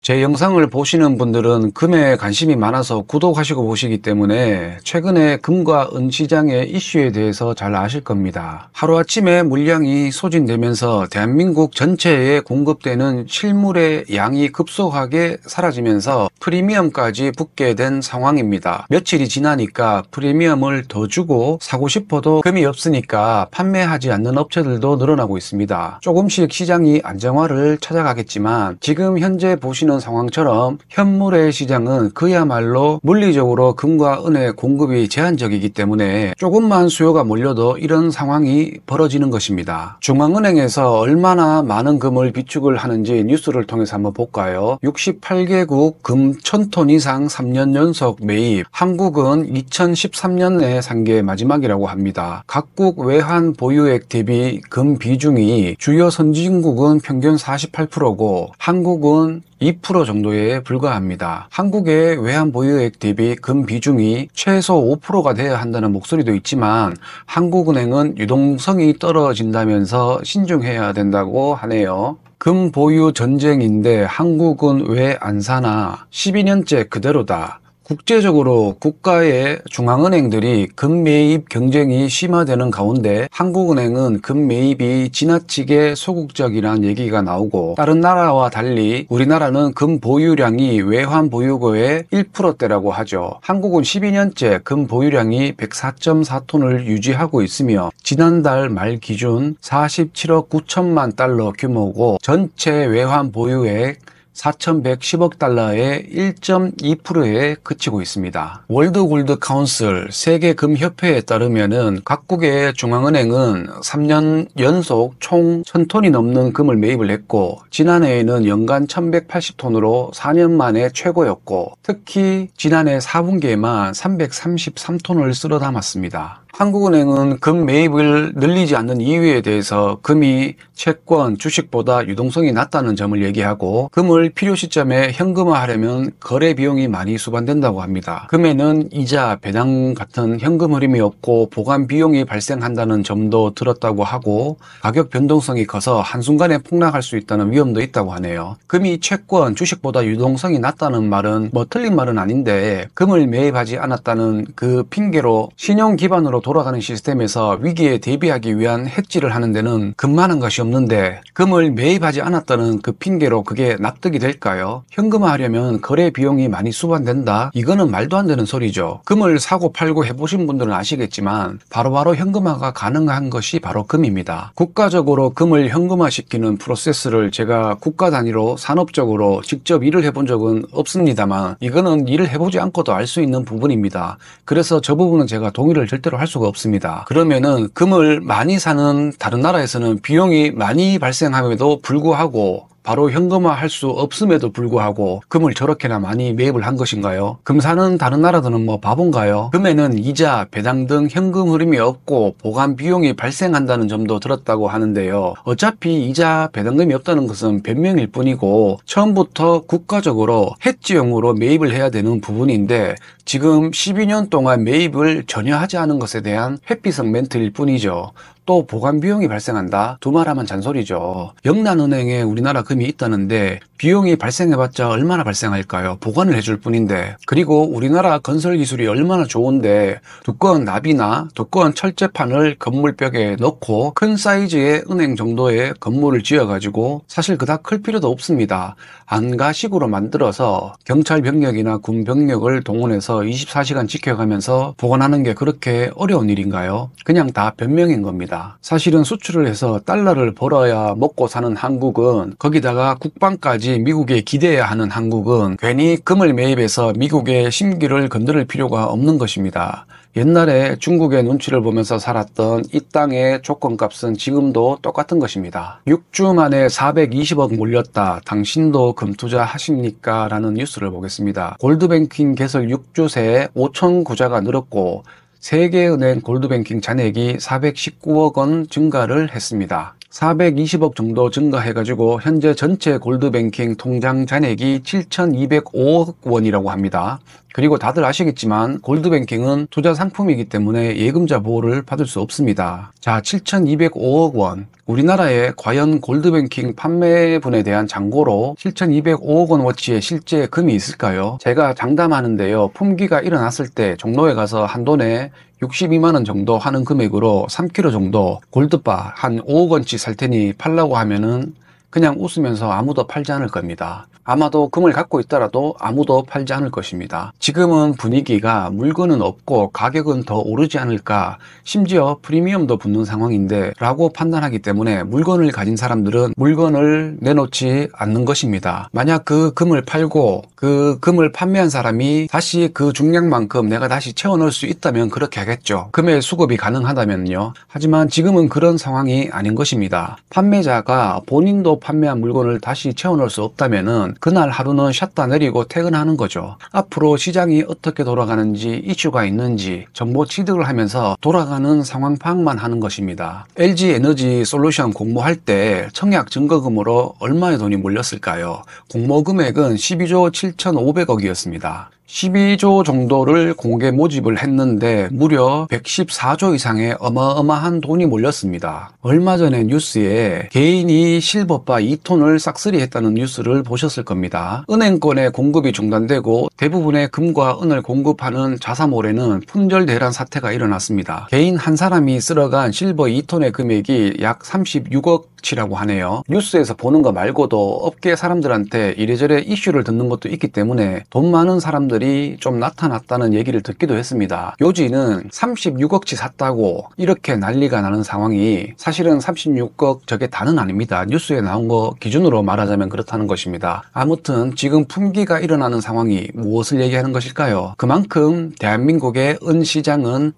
제 영상을 보시는 분들은 금에 관심이 많아서 구독하시고 보시기 때문에 최근에 금과 은 시장의 이슈에 대해서 잘 아실 겁니다. 하루아침에 물량이 소진되면서 대한민국 전체에 공급되는 실물의 양이 급속하게 사라지면서 프리미엄까지 붙게 된 상황입니다. 며칠이 지나니까 프리미엄을 더 주고 사고 싶어도 금이 없으니까 판매하지 않는 업체들도 늘어나고 있습니다. 조금씩 시장이 안정화를 찾아가겠지만 지금 현재 보시는 상황처럼 현물의 시장은 그야말로 물리적으로 금과 은의 공급이 제한적이기 때문에 조금만 수요가 몰려도 이런 상황이 벌어지는 것입니다. 중앙은행에서 얼마나 많은 금을 비축을 하는지 뉴스를 통해서 한번 볼까요? 68개국 금 1000톤 이상 3년 연속 매입. 한국은 2013년에 산 게 마지막이라고 합니다. 각국 외환 보유액 대비 금 비중이 주요 선진국은 평균 48%고 한국은 2% 정도에 불과합니다. 한국의 외환 보유액 대비 금 비중이 최소 5%가 돼야 한다는 목소리도 있지만 한국은행은 유동성이 떨어진다면서 신중해야 된다고 하네요. 금 보유 전쟁인데 한국은 왜 안 사나? 12년째 그대로다. 국제적으로 국가의 중앙은행들이 금 매입 경쟁이 심화되는 가운데 한국은행은 금 매입이 지나치게 소극적이라는 얘기가 나오고, 다른 나라와 달리 우리나라는 금 보유량이 외환 보유고의 1%대라고 하죠. 한국은 12년째 금 보유량이 104.4톤을 유지하고 있으며 지난달 말 기준 47억 9천만 달러 규모고 전체 외환 보유액 4,110억 달러의 1.2%에 그치고 있습니다. 월드 골드 카운슬 세계금협회에 따르면은 각국의 중앙은행은 3년 연속 총 1000톤이 넘는 금을 매입을 했고, 지난해에는 연간 1180톤으로 4년 만에 최고였고, 특히 지난해 4분기에만 333톤을 쓸어 담았습니다. 한국은행은 금 매입을 늘리지 않는 이유에 대해서 금이 채권, 주식보다 유동성이 낮다는 점을 얘기하고, 금을 필요 시점에 현금화하려면 거래 비용이 많이 수반된다고 합니다. 금에는 이자, 배당 같은 현금 흐름이 없고 보관 비용이 발생한다는 점도 들었다고 하고, 가격 변동성이 커서 한순간에 폭락할 수 있다는 위험도 있다고 하네요. 금이 채권, 주식보다 유동성이 낮다는 말은 틀린 말은 아닌데, 금을 매입하지 않았다는 그 핑계로 신용 기반으로 돌아가는 시스템에서 위기에 대비하기 위한 해지를 하는 데는 금만한 것이 없는데, 금을 매입하지 않았다는 그 핑계로 그게 납득이 될까요? 현금화하려면 거래 비용이 많이 수반된다? 이거는 말도 안 되는 소리죠. 금을 사고 팔고 해보신 분들은 아시겠지만 바로바로 현금화가 가능한 것이 바로 금입니다. 국가적으로 금을 현금화시키는 프로세스를 제가 국가 단위로 산업적으로 직접 일을 해본 적은 없습니다만, 이거는 일을 해보지 않고도 알 수 있는 부분입니다. 그래서 저 부분은 제가 동의를 절대로 할 수가 없습니다. 그러면은 금을 많이 사는 다른 나라에서는 비용이 많이 발생함에도 불구하고 바로 현금화할 수 없음에도 불구하고 금을 저렇게나 많이 매입을 한 것인가요? 금 사는 다른 나라들은 바본가요? 금에는 이자, 배당 등 현금 흐름이 없고 보관 비용이 발생한다는 점도 들었다고 하는데요. 어차피 이자, 배당금이 없다는 것은 변명일 뿐이고 처음부터 국가적으로 해지용으로 매입을 해야 되는 부분인데, 지금 12년 동안 매입을 전혀 하지 않은 것에 대한 회피성 멘트일 뿐이죠. 또 보관 비용이 발생한다? 두말하면 잔소리죠. 영란은행에 우리나라 금이 있다는데 비용이 발생해봤자 얼마나 발생할까요? 보관을 해줄 뿐인데. 그리고 우리나라 건설 기술이 얼마나 좋은데 두꺼운 납이나 두꺼운 철제판을 건물벽에 넣고 큰 사이즈의 은행 정도의 건물을 지어가지고 사실 그닥 클 필요도 없습니다. 안가식으로 만들어서 경찰 병력이나 군 병력을 동원해서 24시간 지켜가면서 보관하는 게 그렇게 어려운 일인가요? 그냥 다 변명인 겁니다. 사실은 수출을 해서 달러를 벌어야 먹고 사는 한국은, 거기다가 국방까지 미국에 기대야 하는 한국은 괜히 금을 매입해서 미국의 심기를 건드릴 필요가 없는 것입니다. 옛날에 중국의 눈치를 보면서 살았던 이 땅의 조건값은 지금도 똑같은 것입니다. 6주 만에 420억 몰렸다. 당신도 금 투자하십니까? 라는 뉴스를 보겠습니다. 골드뱅킹 개설 6주 새에 5천 구자가 늘었고 세계은행 골드뱅킹 잔액이 419억 원 증가를 했습니다. 420억 정도 증가해가지고 현재 전체 골드뱅킹 통장 잔액이 7,205억 원이라고 합니다. 그리고 다들 아시겠지만 골드뱅킹은 투자 상품이기 때문에 예금자 보호를 받을 수 없습니다. 자, 7,205억 원. 우리나라에 과연 골드뱅킹 판매분에 대한 잔고로 7,205억 원어치의 실제 금이 있을까요? 제가 장담하는데요. 품귀가 일어났을 때 종로에 가서 한돈에 62만 원 정도 하는 금액으로 3kg 정도 골드바 한 5억 원치 살 테니 팔라고 하면은 그냥 웃으면서 아무도 팔지 않을 겁니다. 아마도 금을 갖고 있더라도 아무도 팔지 않을 것입니다. 지금은 분위기가 물건은 없고 가격은 더 오르지 않을까, 심지어 프리미엄도 붙는 상황인데 라고 판단하기 때문에 물건을 가진 사람들은 물건을 내놓지 않는 것입니다. 만약 그 금을 팔고 그 금을 판매한 사람이 다시 그 중량만큼 내가 다시 채워 넣을 수 있다면 그렇게 하겠죠. 금의 수급이 가능하다면요. 하지만 지금은 그런 상황이 아닌 것입니다. 판매자가 본인도 판매한 물건을 다시 채워 넣을 수 없다면은 그날 하루는 샷다 내리고 퇴근하는 거죠. 앞으로 시장이 어떻게 돌아가는지, 이슈가 있는지 정보 취득을 하면서 돌아가는 상황 파악만 하는 것입니다. LG에너지 솔루션 공모할 때 청약 증거금으로 얼마의 돈이 몰렸을까요? 공모 금액은 12조 7,500억이었습니다. 12조 정도를 공개 모집을 했는데 무려 114조 이상의 어마어마한 돈이 몰렸습니다. 얼마 전에 뉴스에 개인이 실버바 2톤을 싹쓸이 했다는 뉴스를 보셨을 겁니다. 은행권의 공급이 중단되고 대부분의 금과 은을 공급하는 자사몰에는 품절대란 사태가 일어났습니다. 개인 한 사람이 쓸어간 실버 2톤의 금액이 약 36억치라고 하네요. 뉴스에서 보는 거 말고도 업계 사람들한테 이래저래 이슈를 듣는 것도 있기 때문에 돈 많은 사람들이 좀 나타났다는 얘기를 듣기도 했습니다. 요지는 36억치 샀다고 이렇게 난리가 나는 상황이 사실은 36억 저게 다는 아닙니다. 뉴스에 나온 거 기준으로 말하자면 그렇다는 것입니다. 아무튼 지금 품귀가 일어나는 상황이 무엇을 얘기하는 것일까요? 그만큼 대한민국의 은 시장은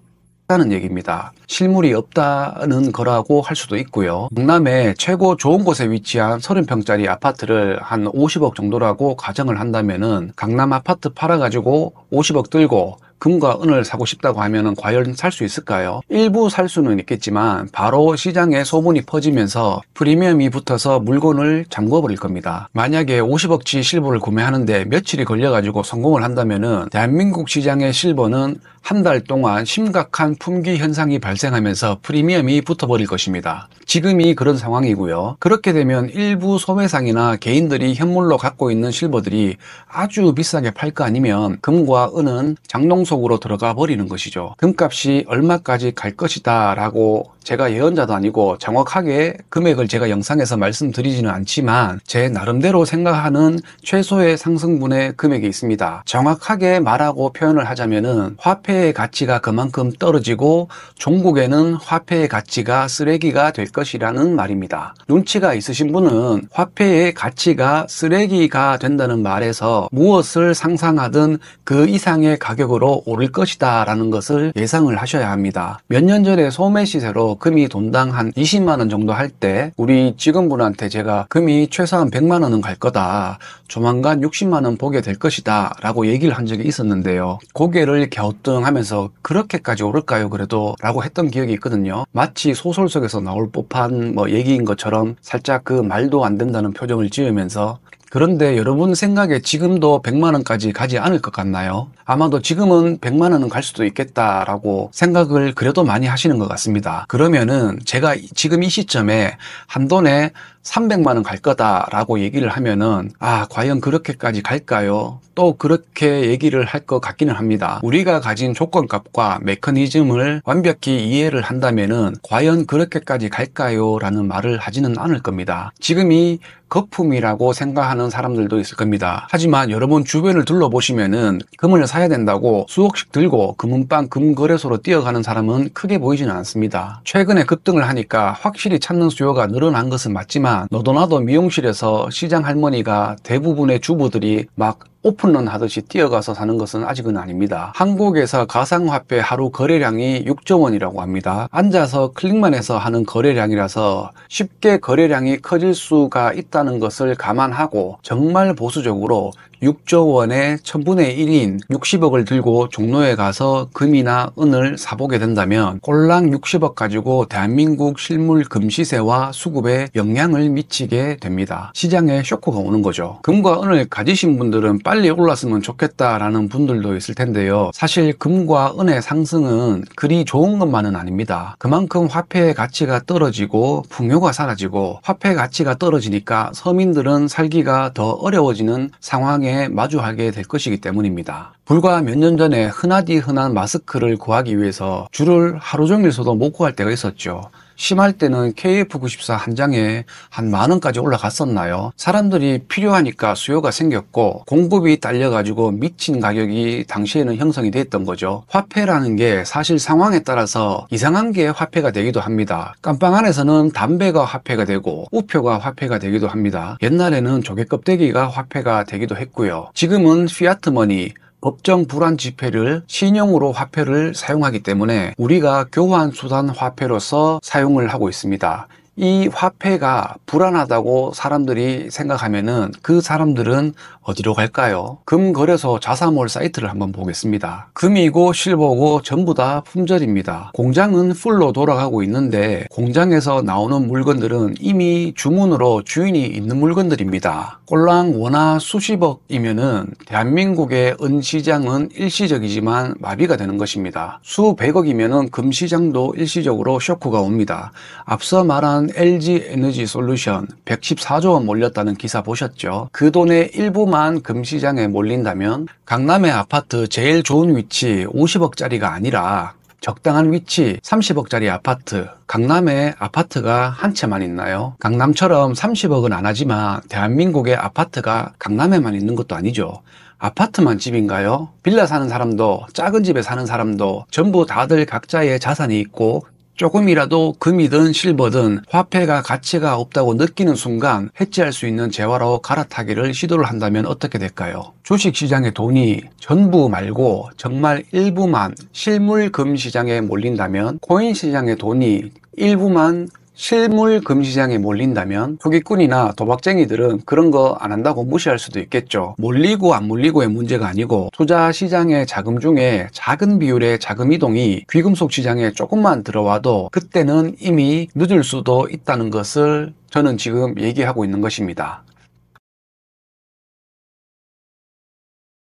다는 얘기입니다. 실물이 없다는 거라고 할 수도 있고요. 경남에 최고 좋은 곳에 위치한 30평짜리 아파트를 한 50억 정도라고 가정을 한다면은 강남 아파트 팔아가지고 50억 들고 금과 은을 사고 싶다고 하면은 과연 살 수 있을까요? 일부 살 수는 있겠지만 바로 시장에 소문이 퍼지면서 프리미엄이 붙어서 물건을 잠궈 버릴 겁니다. 만약에 50억치 실버를 구매하는데 며칠이 걸려가지고 성공을 한다면은 대한민국 시장의 실버는 한 달 동안 심각한 품귀 현상이 발생하면서 프리미엄이 붙어버릴 것입니다. 지금이 그런 상황이고요. 그렇게 되면 일부 소매상이나 개인들이 현물로 갖고 있는 실버들이 아주 비싸게 팔 거 아니면 금과 은은 장롱 속으로 들어가 버리는 것이죠. 금값이 얼마까지 갈 것이다 라고 제가 예언자도 아니고 정확하게 금액을 제가 영상에서 말씀드리지는 않지만 제 나름대로 생각하는 최소의 상승분의 금액이 있습니다. 정확하게 말하고 표현을 하자면은 화폐의 가치가 그만큼 떨어지고 종국에는 화폐의 가치가 쓰레기가 될 것이라는 말입니다. 눈치가 있으신 분은 화폐의 가치가 쓰레기가 된다는 말에서 무엇을 상상하든 그 이상의 가격으로 오를 것이다 라는 것을 예상을 하셔야 합니다. 몇 년 전에 소매 시세로 금이 돈당 한 20만 원 정도 할 때 우리 직원분한테 제가 금이 최소한 100만 원은 갈 거다, 조만간 60만 원 보게 될 것이다 라고 얘기를 한 적이 있었는데요. 고개를 갸우뚱하면서 그렇게까지 오를까요 그래도? 라고 했던 기억이 있거든요. 마치 소설 속에서 나올 법한 얘기인 것처럼 살짝 그 말도 안 된다는 표정을 지으면서, 그런데 여러분 생각에 지금도 100만 원까지 가지 않을 것 같나요? 아마도 지금은 100만 원은 갈 수도 있겠다라고 생각을 그래도 많이 하시는 것 같습니다. 그러면은 제가 지금 이 시점에 한돈에 300만 원 갈 거다라고 얘기를 하면은 과연 그렇게까지 갈까요? 또 그렇게 얘기를 할 것 같기는 합니다. 우리가 가진 조건값과 메커니즘을 완벽히 이해를 한다면은 과연 그렇게까지 갈까요? 라는 말을 하지는 않을 겁니다. 지금이 거품이라고 생각하는 사람들도 있을 겁니다. 하지만 여러분 주변을 둘러보시면은 금을 사야 된다고 수억씩 들고 금은방 금거래소로 뛰어가는 사람은 크게 보이지는 않습니다. 최근에 급등을 하니까 확실히 찾는 수요가 늘어난 것은 맞지만 너도나도 미용실에서 시장 할머니가 대부분의 주부들이 막 오픈런 하듯이 뛰어가서 사는 것은 아직은 아닙니다. 한국에서 가상화폐 하루 거래량이 6조 원이라고 합니다. 앉아서 클릭만 해서 하는 거래량이라서 쉽게 거래량이 커질 수가 있다는 것을 감안하고 정말 보수적으로 6조 원의 1000분의 1인 60억을 들고 종로에 가서 금이나 은을 사보게 된다면 꼴랑 60억 가지고 대한민국 실물 금 시세와 수급에 영향을 미치게 됩니다. 시장에 쇼크가 오는 거죠. 금과 은을 가지신 분들은 빨리 올랐으면 좋겠다라는 분들도 있을 텐데요. 사실 금과 은의 상승은 그리 좋은 것만은 아닙니다. 그만큼 화폐의 가치가 떨어지고 풍요가 사라지고 화폐 가치가 떨어지니까 서민들은 살기가 더 어려워지는 상황에 마주하게 될 것이기 때문입니다. 불과 몇 년 전에 흔하디 흔한 마스크를 구하기 위해서 줄을 하루 종일 서도 못 구할 때가 있었죠. 심할 때는 KF94 한 장에 한 10,000원까지 올라갔었나요? 사람들이 필요하니까 수요가 생겼고 공급이 딸려가지고 미친 가격이 당시에는 형성이 됐던 거죠. 화폐라는 게 사실 상황에 따라서 이상한 게 화폐가 되기도 합니다. 깜빵 안에서는 담배가 화폐가 되고 우표가 화폐가 되기도 합니다. 옛날에는 조개 껍데기가 화폐가 되기도 했고요. 지금은 피아트머니, 법정 불안 지폐를 신용으로 화폐를 사용하기 때문에 우리가 교환 수단 화폐로서 사용을 하고 있습니다. 이 화폐가 불안하다고 사람들이 생각하면은 그 사람들은 어디로 갈까요? 금거래소 자사몰 사이트를 한번 보겠습니다. 금이고 실버고 전부 다 품절입니다. 공장은 풀로 돌아가고 있는데 공장에서 나오는 물건들은 이미 주문으로 주인이 있는 물건들입니다. 꼴랑 원화 수십억이면은 대한민국의 은시장은 일시적이지만 마비가 되는 것입니다. 수백억이면은 금시장도 일시적으로 쇼크가 옵니다. 앞서 말한 LG에너지솔루션 114조 원 몰렸다는 기사 보셨죠? 그 돈의 일부만 금시장에 몰린다면 강남의 아파트 제일 좋은 위치 50억짜리가 아니라 적당한 위치 30억짜리 아파트, 강남에 아파트가 한 채만 있나요? 강남처럼 30억은 안 하지만 대한민국의 아파트가 강남에만 있는 것도 아니죠. 아파트만 집인가요? 빌라 사는 사람도 작은 집에 사는 사람도 전부 다들 각자의 자산이 있고 조금이라도 금이든 실버든 화폐가 가치가 없다고 느끼는 순간 해지할 수 있는 재화로 갈아타기를 시도를 한다면 어떻게 될까요? 주식시장의 돈이 전부 말고 정말 일부만 실물 금 시장에 몰린다면, 코인 시장의 돈이 일부만 실물 금시장에 몰린다면 투기꾼이나 도박쟁이들은 그런 거 안 한다고 무시할 수도 있겠죠. 몰리고 안 몰리고의 문제가 아니고 투자 시장의 자금 중에 작은 비율의 자금 이동이 귀금속 시장에 조금만 들어와도 그때는 이미 늦을 수도 있다는 것을 저는 지금 얘기하고 있는 것입니다.